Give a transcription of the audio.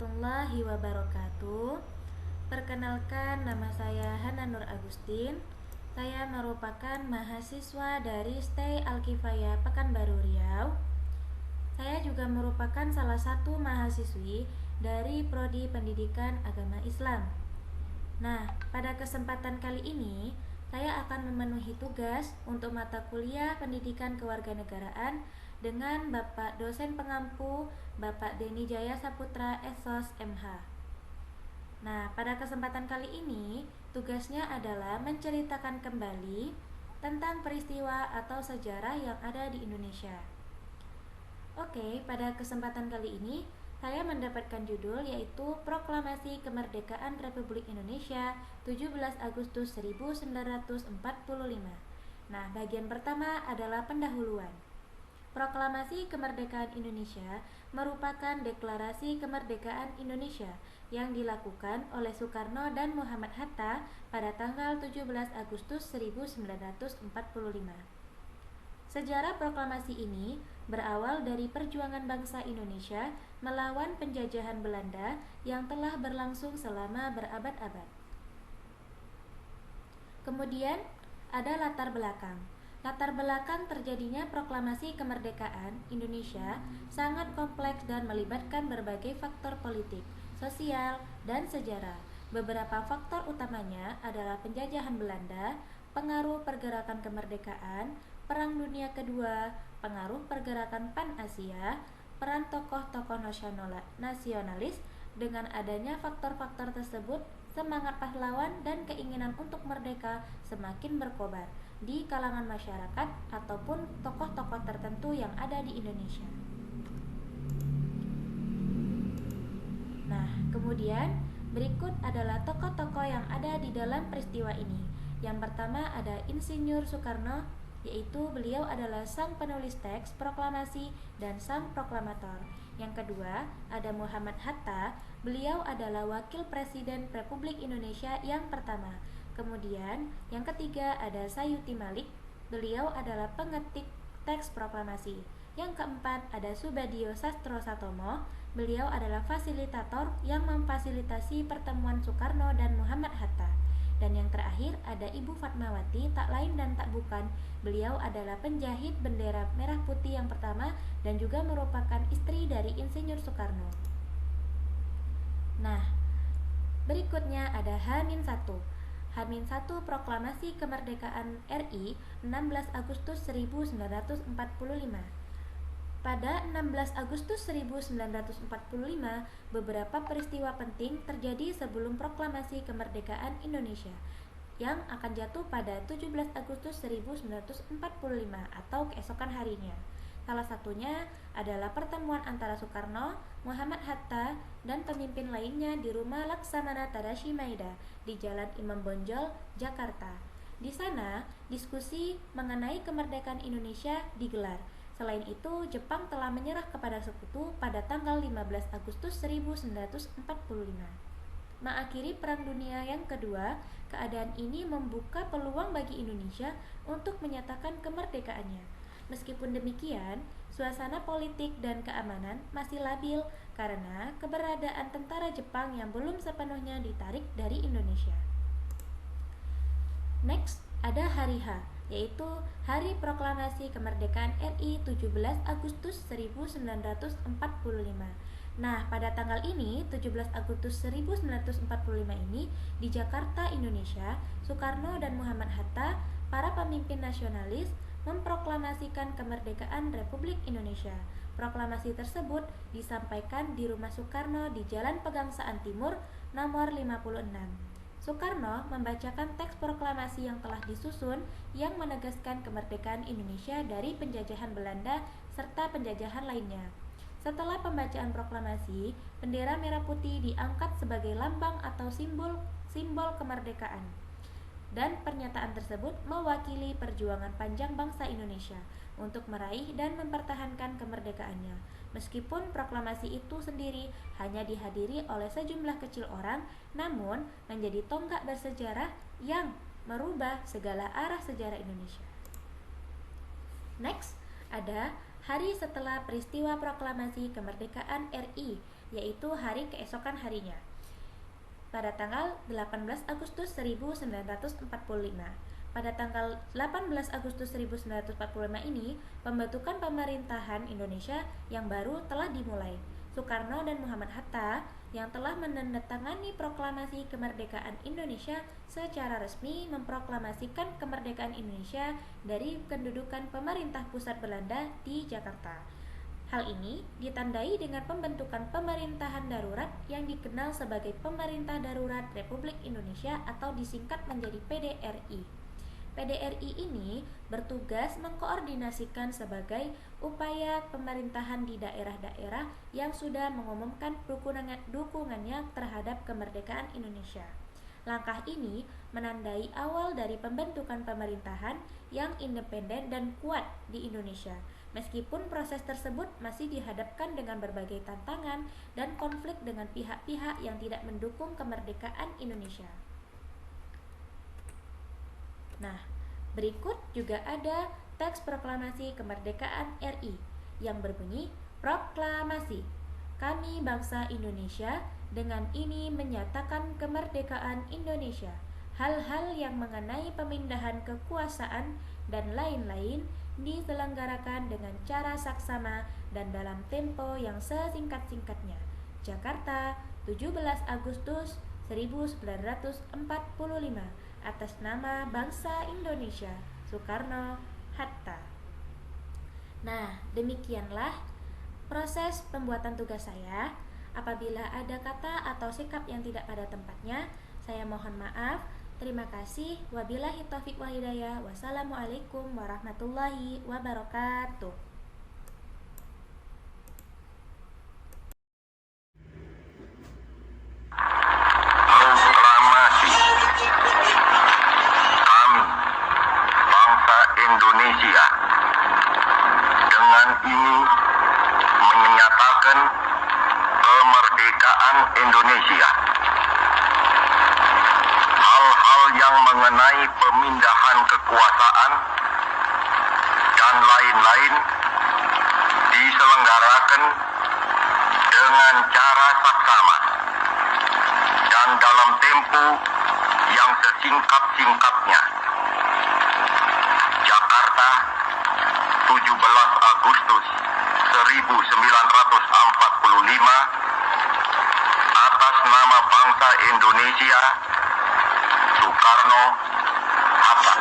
warahmatullahi wabarakatuh. Perkenalkan, nama saya Hana Nur Agustin. Saya merupakan mahasiswa dari Stay Al-Kifayah Pekanbaru Riau. Saya juga merupakan salah satu mahasiswi dari Prodi Pendidikan Agama Islam. Nah, pada kesempatan kali ini saya akan memenuhi tugas untuk mata kuliah Pendidikan Kewarganegaraan dengan Bapak dosen pengampu Bapak Denny Jaya Saputra SOS MH. Nah, pada kesempatan kali ini tugasnya adalah menceritakan kembali tentang peristiwa atau sejarah yang ada di Indonesia. Oke, pada kesempatan kali ini saya mendapatkan judul yaitu Proklamasi Kemerdekaan Republik Indonesia 17 Agustus 1945. Nah, bagian pertama adalah pendahuluan. Proklamasi Kemerdekaan Indonesia merupakan deklarasi kemerdekaan Indonesia yang dilakukan oleh Soekarno dan Muhammad Hatta pada tanggal 17 Agustus 1945. Sejarah proklamasi ini berawal dari perjuangan bangsa Indonesia melawan penjajahan Belanda yang telah berlangsung selama berabad-abad. Kemudian ada latar belakang. Latar belakang terjadinya proklamasi kemerdekaan Indonesia sangat kompleks dan melibatkan berbagai faktor politik, sosial, dan sejarah. Beberapa faktor utamanya adalah penjajahan Belanda, pengaruh pergerakan kemerdekaan, Perang Dunia Kedua, pengaruh pergerakan Pan-Asia, peran tokoh-tokoh nasionalis. Dengan adanya faktor-faktor tersebut, semangat pahlawan dan keinginan untuk merdeka semakin berkobar di kalangan masyarakat ataupun tokoh-tokoh tertentu yang ada di Indonesia. Nah, kemudian berikut adalah tokoh-tokoh yang ada di dalam peristiwa ini. Yang pertama ada Insinyur Soekarno, yaitu beliau adalah sang penulis teks proklamasi dan sang proklamator. Yang kedua ada Muhammad Hatta, beliau adalah wakil presiden Republik Indonesia yang pertama. Kemudian yang ketiga ada Sayuti Malik, beliau adalah pengetik teks proklamasi. Yang keempat ada Subadio Sastro Satomo, beliau adalah fasilitator yang memfasilitasi pertemuan Soekarno dan Muhammad Hatta. Dan yang terakhir ada Ibu Fatmawati, tak lain dan tak bukan, beliau adalah penjahit bendera merah putih yang pertama dan juga merupakan istri dari Insinyur Soekarno. Nah, berikutnya ada H-1. H-1 Proklamasi Kemerdekaan RI 16 Agustus 1945. Pada 16 Agustus 1945, beberapa peristiwa penting terjadi sebelum proklamasi kemerdekaan Indonesia yang akan jatuh pada 17 Agustus 1945 atau keesokan harinya. Salah satunya adalah pertemuan antara Soekarno, Muhammad Hatta, dan pemimpin lainnya di rumah Laksamana Tadashi Maeda di Jalan Imam Bonjol, Jakarta. Di sana, diskusi mengenai kemerdekaan Indonesia digelar. Selain itu, Jepang telah menyerah kepada sekutu pada tanggal 15 Agustus 1945. Mengakhiri Perang Dunia yang Kedua, keadaan ini membuka peluang bagi Indonesia untuk menyatakan kemerdekaannya. Meskipun demikian, suasana politik dan keamanan masih labil karena keberadaan tentara Jepang yang belum sepenuhnya ditarik dari Indonesia. Next, ada Hari H, yaitu Hari Proklamasi Kemerdekaan RI 17 Agustus 1945. Nah, pada tanggal ini, 17 Agustus 1945 ini, di Jakarta, Indonesia, Soekarno dan Muhammad Hatta, para pemimpin nasionalis, memproklamasikan kemerdekaan Republik Indonesia. Proklamasi tersebut disampaikan di rumah Soekarno di Jalan Pegangsaan Timur, nomor 56. Soekarno membacakan teks proklamasi yang telah disusun yang menegaskan kemerdekaan Indonesia dari penjajahan Belanda serta penjajahan lainnya. Setelah pembacaan proklamasi, bendera merah putih diangkat sebagai lambang atau simbol kemerdekaan. Dan pernyataan tersebut mewakili perjuangan panjang bangsa Indonesia untuk meraih dan mempertahankan kemerdekaannya. Meskipun proklamasi itu sendiri hanya dihadiri oleh sejumlah kecil orang, namun menjadi tonggak bersejarah yang merubah segala arah sejarah Indonesia. Next, ada hari setelah peristiwa proklamasi kemerdekaan RI yaitu hari keesokan harinya. Pada tanggal 18 Agustus 1945. Pada tanggal 18 Agustus 1945 ini, pembentukan pemerintahan Indonesia yang baru telah dimulai. Soekarno dan Muhammad Hatta yang telah menandatangani proklamasi kemerdekaan Indonesia secara resmi memproklamasikan kemerdekaan Indonesia dari kedudukan pemerintah pusat Belanda di Jakarta. Hal ini ditandai dengan pembentukan pemerintahan darurat yang dikenal sebagai Pemerintah Darurat Republik Indonesia atau disingkat menjadi PDRI. PDRI ini bertugas mengkoordinasikan sebagai upaya pemerintahan di daerah-daerah yang sudah mengumumkan dukungannya terhadap kemerdekaan Indonesia. Langkah ini menandai awal dari pembentukan pemerintahan yang independen dan kuat di Indonesia. Meskipun proses tersebut masih dihadapkan dengan berbagai tantangan dan konflik dengan pihak-pihak yang tidak mendukung kemerdekaan Indonesia. Nah, berikut juga ada teks proklamasi kemerdekaan RI yang berbunyi, Proklamasi. Kami bangsa Indonesia dengan ini menyatakan kemerdekaan Indonesia. Hal-hal yang mengenai pemindahan kekuasaan dan lain-lain diselenggarakan dengan cara saksama dan dalam tempo yang sesingkat-singkatnya. Jakarta, 17 Agustus 1945. Atas nama bangsa Indonesia, Soekarno-Hatta. Nah, demikianlah proses pembuatan tugas saya. Apabila ada kata atau sikap yang tidak pada tempatnya, saya mohon maaf. Terima kasih. Wabillahi taufiq wal hidayah. Wassalamualaikum warahmatullahi wabarakatuh. Proklamasi. Kami, bangsa Indonesia, dengan ini menyatakan kemerdekaan Indonesia. Hal-hal yang mengenai pemindahan kekuasaan dan lain-lain diselenggarakan dengan cara saksama dan dalam tempo yang sesingkat-singkatnya. Jakarta, 17 Agustus 1945. Atas nama bangsa Indonesia, Soekarno-Hatta.